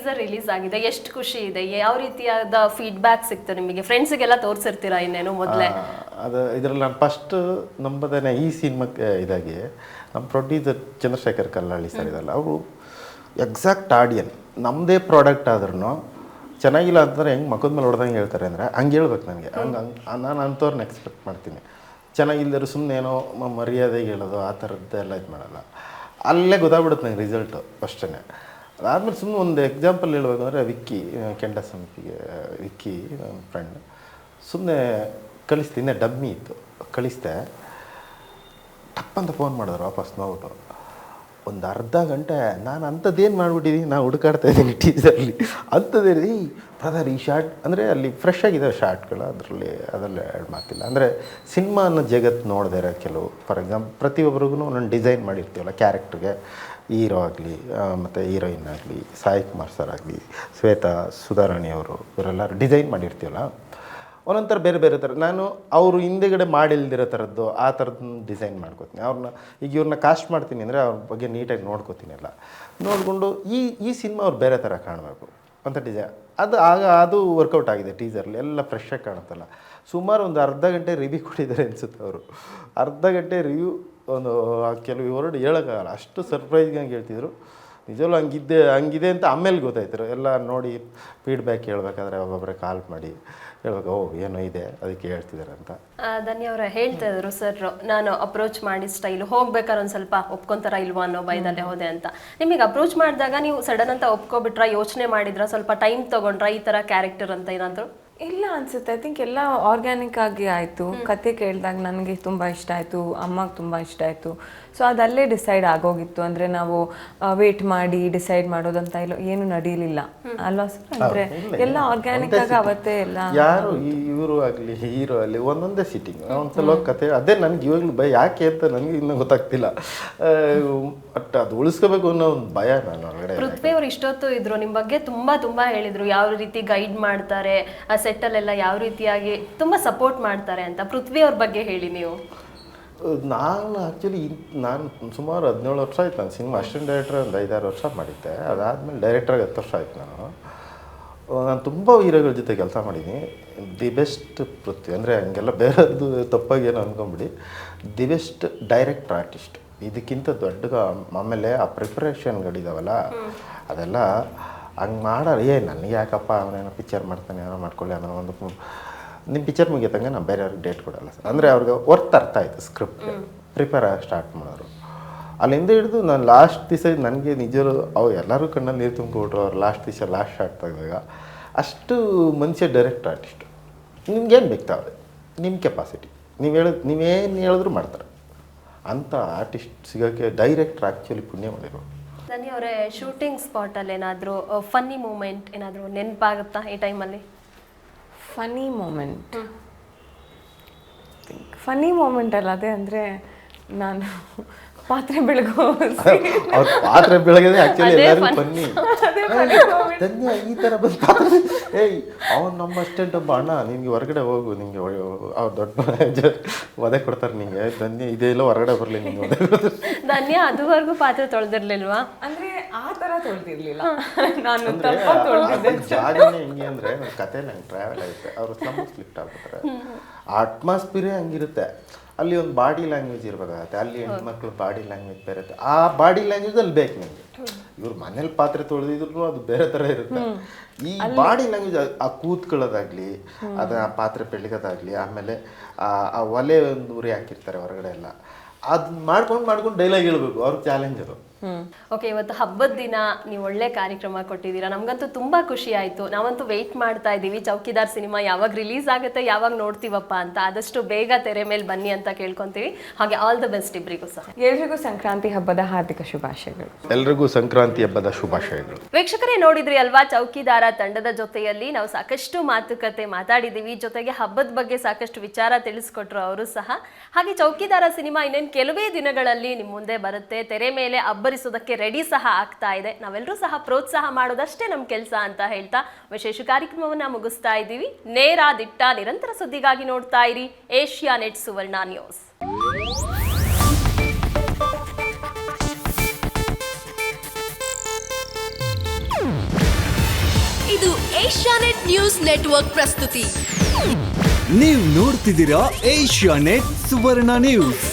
Teaser release ಆಗಿದೆ, ಎಷ್ಟು ಖುಷಿ ಇದೆ, ಯಾವ ರೀತಿಯಾದ ಫೀಡ್ಬ್ಯಾಕ್ ಸಿಕ್ತು ನಿಮಗೆ? ಫ್ರೆಂಡ್ಸಿಗೆಲ್ಲ ತೋರಿಸಿರ್ತೀರಾ ಇನ್ನೇನು ಮೊದಲೇ? ಅದು ಇದರಲ್ಲಿ ನಾನು ಫಸ್ಟ್ ನಂಬದೇನೆ ಈ ಸಿನಿಮಾಕ್ಕೆ ಇದಾಗಿ ನಮ್ಮ ಪ್ರೊಡ್ಯೂಸರ್ ಚಂದ್ರಶೇಖರ್ ಕಲ್ಲಹಳ್ಳಿ ಸರ್ ಇದಲ್ಲ, ಅವರು ಎಕ್ಸಾಕ್ಟ್ ಆಡಿಯನ್ ನಮ್ಮದೇ ಪ್ರಾಡಕ್ಟ್ ಆದ್ರೂ ಚೆನ್ನಾಗಿಲ್ಲ ಅಂತಂದ್ರೆ ಹೆಂಗೆ ಮಕ್ಕದ ಮೇಲೆ ಹೊಡೆದಂಗೆ ಹೇಳ್ತಾರೆ ಅಂದರೆ ಹಂಗೆ ಹೇಳ್ಬೇಕು ನನಗೆ. ನಾನು ಅಂಥವ್ರನ್ನ ಎಕ್ಸ್ಪೆಕ್ಟ್ ಮಾಡ್ತೀನಿ. ಚೆನ್ನಾಗಿಲ್ಲದ್ರು ಸುಮ್ಮನೆ ಏನೋ ಮರ್ಯಾದೆಗೆ ಹೇಳೋದು ಆ ಥರದ್ದೆಲ್ಲ ಇದು ಮಾಡಲ್ಲ. ಅಲ್ಲೇ ಗೊತ್ತಾಗ್ಬಿಡುತ್ತೆ ನಂಗೆ ರಿಸಲ್ಟು ಫಸ್ಟೇ. ಅದಾದಮೇಲೆ ಸುಮ್ಮನೆ ಒಂದು ಎಕ್ಸಾಂಪಲ್ ಹೇಳ್ಬೇಕಂದ್ರೆ ವಿಕ್ಕಿ ಕೆಂಡಸಂಪಿಗೆ ವಿಕ್ಕಿ ನನ್ನ ಫ್ರೆಂಡ್ ಸುಮ್ಮನೆ ಕಳಿಸ್ತೀನಿ, ಡಮ್ಮಿ ಇತ್ತು ಕಳಿಸ್ದೆ, ಟಪ್ಪಂತ ಫೋನ್ ಮಾಡಿದ್ರು ವಾಪಸ್ ನೋಡ್ಬಿಟ್ಟು. ಒಂದು ಅರ್ಧ ಗಂಟೆ ನಾನು ಅಂಥದ್ದೇನು ಮಾಡಿಬಿಟ್ಟಿದ್ದೀನಿ, ನಾನು ಹುಡುಕಾಡ್ತಾ ಇದ್ದೀನಿ ಟೀಸರಲ್ಲಿ ಅಂಥದ್ದೇ. ಬ್ರದರ್ ಈ ಶಾರ್ಟ್ ಅಂದರೆ ಅಲ್ಲಿ ಫ್ರೆಶ್ ಆಗಿದೆ ಶಾರ್ಟ್ಗಳು, ಅದರಲ್ಲಿ ಆ್ಯಡ್ ಮಾಡ್ತಿಲ್ಲ. ಅಂದರೆ ಸಿನಿಮಾ ಅನ್ನೋ ಜಗತ್ತು ನೋಡಿದೆ ಇರೋ ಕೆಲವು, ಫಾರ್ ಎಕ್ಸಾಂಪಲ್ ಪ್ರತಿಯೊಬ್ಬರಿಗೂ ನಾನು ಡಿಸೈನ್ ಮಾಡಿರ್ತೀವಲ್ಲ ಕ್ಯಾರೆಕ್ಟ್ರಿಗೆ, ಹೀರೋ ಆಗಲಿ ಮತ್ತು ಹೀರೋಯಿನ್ ಆಗಲಿ, ಸಾಯಿ ಕುಮಾರ್ ಸರ್ ಆಗಲಿ, ಶ್ವೇತಾ ಸುಧಾರಾಣಿ ಅವರು, ಇವರೆಲ್ಲರೂ ಡಿಸೈನ್ ಮಾಡಿರ್ತೀವಲ್ಲ ಒಂದೊಂಥರ ಬೇರೆ ಬೇರೆ ಥರ. ನಾನು ಅವರು ಹಿಂದೆಗಡೆ ಮಾಡಿಲ್ದಿರೋ ಥರದ್ದು ಆ ಥರದ್ದು ಡಿಸೈನ್ ಮಾಡ್ಕೋತೀನಿ. ಅವ್ರನ್ನ ಈಗ ಇವ್ರನ್ನ ಕಾಸ್ಟ್ ಮಾಡ್ತೀನಿ ಅಂದರೆ ಅವ್ರ ಬಗ್ಗೆ ನೀಟಾಗಿ ನೋಡ್ಕೋತೀನಿ ಎಲ್ಲ ನೋಡಿಕೊಂಡು ಈ ಸಿನಿಮಾ ಅವ್ರು ಬೇರೆ ಥರ ಕಾಣಬೇಕು ಅಂತ ಡಿಸೈನ್. ಅದು ವರ್ಕೌಟ್ ಆಗಿದೆ ಟೀಸರ್ಲಿ, ಎಲ್ಲ ಫ್ರೆಶ್ಶಾಗಿ ಕಾಣುತ್ತಲ್ಲ. ಸುಮಾರು ಒಂದು ಅರ್ಧ ಗಂಟೆ ರಿವ್ಯೂ ಕೊಟ್ಟಿದ್ದಾರೆ ಅನಿಸುತ್ತೆ ಅವರು. ಅರ್ಧ ಗಂಟೆ ರಿವ್ಯೂ ಒಂದು ಕೆಲವು ವರ್ಡ್ ಹೇಳೋಕ್ಕಾಗಲ್ಲ, ಅಷ್ಟು ಸರ್ಪ್ರೈಸ್ಗಾಗಿ ಹೇಳ್ತಿದ್ರು. ನಿಜವಲ್ಲೂ ಹಂಗಿದೆ ಅಂತ ಆಮೇಲೆ ಗೊತ್ತಾಯ್ತರು ಎಲ್ಲ ನೋಡಿ. ಫೀಡ್ಬ್ಯಾಕ್ ಹೇಳ್ಬೇಕಾದ್ರೆ ಒಬ್ಬೊಬ್ಬರೇ ಕಾಲ್ ಮಾಡಿ ಹೇಳ್ಬೇಕು, ಓ ಏನೋ ಇದೆ ಅದಕ್ಕೆ ಹೇಳ್ತಿದ್ದಾರೆ ಅಂತ. ಧನ್ಯ ಅವರ ಹೇಳ್ತಾ ಇದ್ರು ಸರ್, ನಾನು ಅಪ್ರೋಚ್ ಮಾಡಿ ಸ್ಟೈಲ್ ಹೋಗ್ಬೇಕಾದ್ರೆ ಒಂದು ಸ್ವಲ್ಪ ಒಪ್ಕೊಂತಾರ ಇಲ್ವಾ ಅನ್ನೋ ಭಯದಲ್ಲೇ ಹೋದೆ ಅಂತ. ನಿಮಗೆ ಅಪ್ರೋಚ್ ಮಾಡಿದಾಗ ನೀವು ಸಡನ್ ಅಂತ ಒಪ್ಕೊಬಿಟ್ರಾ, ಯೋಚನೆ ಮಾಡಿದ್ರ, ಸ್ವಲ್ಪ ಟೈಮ್ ತಗೊಂಡ್ರಾ ಈ ತರ ಕ್ಯಾರೆಕ್ಟರ್ ಅಂತ ಏನಾದ್ರು? ಇಲ್ಲ ಅನ್ಸುತ್ತೆ. ಐ ಥಿಂಕ್ ಎಲ್ಲ ಆರ್ಗ್ಯಾನಿಕ್ ಆಗಿ ಆಯಿತು. ಕತೆ ಕೇಳಿದಾಗ ನನಗೆ ತುಂಬ ಇಷ್ಟ ಆಯಿತು, ಅಮ್ಮಗೆ ತುಂಬ ಇಷ್ಟ ಆಯಿತು. ಸೊ ಅದಲ್ಲೇ ಡಿಸೈಡ್ ಆಗೋಗಿತ್ತು. ಅಂದರೆ ನಾವು ವೇಟ್ ಮಾಡಿ ಡಿಸೈಡ್ ಮಾಡೋದಂತ ಇಲ್ಲ, ಏನು ನಡೀಲಿಲ್ಲ ಅಲ್ವಾ ಸರ್? ಅಂದರೆ ಎಲ್ಲ ಆರ್ಗ್ಯಾನಿಕ್ ಆಗಿ ಅವತ್ತೇ ಎಲ್ಲ. ಯಾರು ಇವರು ಆಗಲಿ ಹೀರೋ ಆಗಲಿ ಒಂದೊಂದೇ ಸಿಟ್ಟಿಂಗ್ ಒಂದ್ಸಲ ಕತೆ. ಅದೇ ನನಗೆ ಇವಾಗಲೂ ಭಯ, ಯಾಕೆ ಅಂತ ನನಗೆ ಇನ್ನೂ ಗೊತ್ತಾಗ್ತಿಲ್ಲ. ಬಟ್ ಅದು ಉಳಿಸ್ಕೋಬೇಕು ಅನ್ನೋ ಒಂದು ಭಯ ನಾನು ಹೊರಗಡೆ. ಪೃಥ್ವಿ ಅವ್ರು ಇಷ್ಟೊತ್ತು ಇದ್ರು, ನಿಮ್ಮ ಬಗ್ಗೆ ತುಂಬಾ ಹೇಳಿದ್ರು, ಯಾವ ರೀತಿ ಗೈಡ್ ಮಾಡ್ತಾರೆ ಆ ಸೆಟ್ಟಲ್ಲೆಲ್ಲ, ಯಾವ ರೀತಿಯಾಗಿ ತುಂಬ ಸಪೋರ್ಟ್ ಮಾಡ್ತಾರೆ ಅಂತ. ಪೃಥ್ವಿ ಅವ್ರ ಬಗ್ಗೆ ಹೇಳಿ ನೀವು. ನಾನು ಆ್ಯಕ್ಚುಲಿ ನಾನು ಸುಮಾರು 17 ವರ್ಷ ಆಯ್ತು ನಾನು ಸಿನಿಮಾ ಅಸಿಸ್ಟೆಂಟ್ ಡೈರೆಕ್ಟರ್ ಒಂದು 5-6 ವರ್ಷ ಮಾಡಿದ್ದೆ. ಅದಾದಮೇಲೆ ಡೈರೆಕ್ಟ್ರಾಗಿ 10 ವರ್ಷ ಆಯ್ತು. ನಾನು ತುಂಬ ಹೀರೋಗಳ ಜೊತೆ ಕೆಲಸ ಮಾಡಿದ್ದೀನಿ. ದಿ ಬೆಸ್ಟ್ ಪೃಥ್ವಿ ಅಂದರೆ ಹಂಗೆಲ್ಲ ಬೇರೆದು ತಪ್ಪಾಗಿ ಏನೋ ಅಂದ್ಕೊಂಬಿಡಿ, ದಿ ಬೆಸ್ಟ್ ಡೈರೆಕ್ಟರ್ ಆರ್ಟಿಸ್ಟ್ ಇದಕ್ಕಿಂತ ದೊಡ್ಡ. ಆಮೇಲೆ ಆ ಪ್ರಿಪ್ರೇಷನ್ಗಳಿದಾವಲ್ಲ ಅದೆಲ್ಲ ಹಂಗೆ ಮಾಡೋರು. ನನಗೆ ಯಾಕಪ್ಪ ಅವನೇನೋ ಪಿಕ್ಚರ್ ಮಾಡ್ತಾನೆ, ಏನೋ ಮಾಡ್ಕೊಳ್ಳಿ ಅನ್ನೋ ಒಂದು. ನಿಮ್ಮ ಪಿಕ್ಚರ್ ಮುಗಿಯತ್ತಂಗೆ ನಾನು ಬೇರೆಯವ್ರಿಗೆ ಡೇಟ್ ಕೊಡಲ್ಲ ಸರ್. ಅಂದರೆ ಅವ್ರಿಗೆ ವರ್ತ್ ಅರ್ಥ ಆಯಿತು, ಸ್ಕ್ರಿಪ್ಟ್ಗೆ ಪ್ರಿಪೇರ್ ಆಗಿ ಸ್ಟಾರ್ಟ್ ಮಾಡೋರು. ಅಲ್ಲಿಂದ ಹಿಡಿದು ನಾನು ಲಾಸ್ಟ್ ದಿವಸ ನನಗೆ ನಿಜರು ಎಲ್ಲರೂ ಕಣ್ಣಲ್ಲಿ ನೀರು ತುಂಬಿಕೊಟ್ರು. ಅವ್ರು ಲಾಸ್ಟ್ ದಿವಸ ಲಾಸ್ಟ್ ಶಾರ್ಟ್ ತೆಗೆದಾಗ ಅಷ್ಟು ಮನುಷ್ಯ ಡೈರೆಕ್ಟ್ ಆರ್ಟಿಸ್ಟ್. ನಿಮ್ಗೇನು ಬೇಕಾವೆ ನಿಮ್ಮ ಕೆಪಾಸಿಟಿ, ನೀವೇನು ಹೇಳಿದ್ರು ಮಾಡ್ತಾರೆ ಅಂಥ ಆರ್ಟಿಸ್ಟ್ ಸಿಗೋಕ್ಕೆ ಡೈರೆಕ್ಟ್ರ್ ಆ್ಯಕ್ಚುಲಿ ಪುಣ್ಯ ಮಾಡಿರೋ. ಧನ್ಯ ಅವರೇ, ಶೂಟಿಂಗ್ ಸ್ಪಾಟಲ್ಲಿ ಏನಾದರೂ ಫನ್ನಿ ಮೂಮೆಂಟ್ ಏನಾದರೂ ನೆನಪಾಗುತ್ತಾ ಈ ಟೈಮಲ್ಲಿ? ಫನ್ನಿ ಮೂಮೆಂಟ್ ಅಲ್ಲ ಅದೇ. ಅಂದರೆ ನಾನು ಪಾತ್ರೆ ಬೆಳಗೋ ಅವ್ರ ಪಾತ್ರೆ ಬೆಳಗ್ಗೆ ಆ್ಯಕ್ಚುಲಿ ಎಲ್ಲರಿಗೂ ಬನ್ನಿ ಧನ್ಯ ಈ ಥರ ಬಂದು ಪಾತ್ರೆ. ಅವ್ನು ನಮ್ಮ ಅಸ್ಟೆಂಟ್ ಒಬ್ಬ ಅಣ್ಣ, ನಿನಗೆ ಹೊರಗಡೆ ಹೋಗು, ನಿಮಗೆ ಅವ್ರು ದೊಡ್ಡ ಒದೆ ಕೊಡ್ತಾರೆ ನಿಂಗೆ. ಧನ್ಯ ಇದೆಲ್ಲ ಹೊರಗಡೆ ಬರಲಿ ನಿಂಗೆ ಒದೆ ಕೊಡ್ತಾರೆ. ಧನ್ಯ ಅದುವರೆಗೂ ಪಾತ್ರೆ ತೊಳೆದಿರ್ಲಿಲ್ವಾ? ಅಂದರೆ ಆ ಥರ ತೊಳೆದಿರ್ಲಿಲ್ಲ ನಾನು, ತಪ್ಪಾಗಿ ತೊಳೆದಿದ್ದೆ. ಜಾಗನೇ ಹೆಂಗೆ ಅಂದರೆ ನನ್ನ ಕತೆ ನಂಗೆ ಟ್ರಾವೆಲ್ ಆಗುತ್ತೆ. ಅವರು ಸ್ಲಮ್ಮಿಗೆ ಸ್ಲಿಫ್ಟ್ ಆಗ್ಬಿಡ್ತಾರೆ. ಆ ಅಟ್ಮಾಸ್ಫಿಯರೇ ಹಂಗಿರುತ್ತೆ. ಅಲ್ಲಿ ಒಂದು ಬಾಡಿ ಲ್ಯಾಂಗ್ವೇಜ್ ಇರಬೇಕಾಗತ್ತೆ. ಅಲ್ಲಿ ಹೆಣ್ಮಕ್ಳು ಬಾಡಿ ಲ್ಯಾಂಗ್ವೇಜ್ ಬೇರೆ ಇರುತ್ತೆ. ಆ ಬಾಡಿ ಲ್ಯಾಂಗ್ವೇಜ್ ಅಲ್ಲಿ ಬೇಕು ನಿಮಗೆ. ಇವ್ರು ಮನೇಲಿ ಪಾತ್ರೆ ತೊಳೆದಿದ್ರು ಅದು ಬೇರೆ ಥರ ಇರುತ್ತೆ. ಈ ಬಾಡಿ ಲ್ಯಾಂಗ್ವೇಜ್, ಆ ಕೂತ್ಕೊಳ್ಳೋದಾಗ್ಲಿ, ಆ ಪಾತ್ರೆ ಬೆಳಗೋದಾಗ್ಲಿ, ಆಮೇಲೆ ಆ ಒಲೆ ಒಂದು ಉರಿ ಹಾಕಿರ್ತಾರೆ ಹೊರಗಡೆ ಎಲ್ಲ, ಅದನ್ನ ಮಾಡ್ಕೊಂಡು ಡೈಲಾಗ್ ಹೇಳ್ಬೇಕು. ಅವ್ರ ಚಾಲೆಂಜ್ ಅದು. ಓಕೆ, ಇವತ್ತು ಹಬ್ಬದ ದಿನ ನೀವು ಒಳ್ಳೆ ಕಾರ್ಯಕ್ರಮ ಕೊಟ್ಟಿದ್ದೀರಾ. ನಮಗಂತೂ ತುಂಬಾ ಖುಷಿ ಆಯ್ತು. ನಾವಂತೂ ವೆಯ್ಟ್ ಮಾಡ್ತಾ ಇದ್ದೀವಿ ಚೌಕಿದಾರ್ ಸಿನಿಮಾ ಯಾವಾಗ ರಿಲೀಸ್ ಆಗುತ್ತೆ, ಯಾವಾಗ ನೋಡ್ತೀವಪ್ಪ ಅಂತ. ಆದಷ್ಟು ಬೇಗ ತೆರೆ ಮೇಲೆ ಬನ್ನಿ ಅಂತ ಕೇಳ್ಕೊಂತೀವಿ. ಹಾಗೆ ಆಲ್ ದ ಬೆಸ್ಟ್ ಇಬ್ಬರಿಗೂ ಸಹ. ಎಲ್ರಿಗೂ ಸಂಕ್ರಾಂತಿ ಹಬ್ಬದ ಹಾರ್ದಿಕ ಶುಭಾಶಯಗಳು. ಎಲ್ರಿಗೂ ಸಂಕ್ರಾಂತಿ ಹಬ್ಬದ ಶುಭಾಶಯಗಳು. ವೀಕ್ಷಕರೇ, ನೋಡಿದ್ರಿ ಅಲ್ವಾ, ಚೌಕಿದಾರ ತಂಡದ ಜೊತೆಯಲ್ಲಿ ನಾವು ಸಾಕಷ್ಟು ಮಾತುಕತೆ ಮಾತಾಡಿದ್ದೀವಿ. ಜೊತೆಗೆ ಹಬ್ಬದ ಬಗ್ಗೆ ಸಾಕಷ್ಟು ವಿಚಾರ ತಿಳಿಸ್ಕೊಟ್ರು ಅವರು ಸಹ. ಹಾಗೆ ಚೌಕಿದಾರ ಸಿನಿಮಾ ಇನ್ನೇನು ಕೆಲವೇ ದಿನಗಳಲ್ಲಿ ನಿಮ್ಮ ಮುಂದೆ ಬರುತ್ತೆ. ತೆರೆ ಮೇಲೆ ಅಬ್ಬರಿಸೋದಕ್ಕೆ ರೆಡಿ ಸಹ ಆಗ್ತಾ ಇದೆ. ನಾವೆಲ್ಲರೂ ಸಹ ಪ್ರೋತ್ಸಾಹ ಮಾಡೋದಷ್ಟೇ ನಮ್ಮ ಕೆಲಸ ಅಂತ ಹೇಳ್ತಾ ವಿಶೇಷ ಕಾರ್ಯಕ್ರಮವನ್ನ ಮುಗಿಸ್ತಾ ಇದ್ದೀವಿ. ನೇರ ದಿಟ್ಟ ನಿರಂತರ ಸುದ್ದಿಗಾಗಿ ನೋಡ್ತಾ ಇರಿ ಏಷ್ಯಾನೆಟ್ ಸುವರ್ಣ ನ್ಯೂಸ್. ಇದು ಏಷ್ಯಾನೆಟ್ ನ್ಯೂಸ್ ನೆಟ್ವರ್ಕ್ ಪ್ರಸ್ತುತಿ. ನೀವು ನೋಡ್ತಿದ್ದೀರಾ ಏಷ್ಯಾನೆಟ್ ಸುವರ್ಣ ನ್ಯೂಸ್.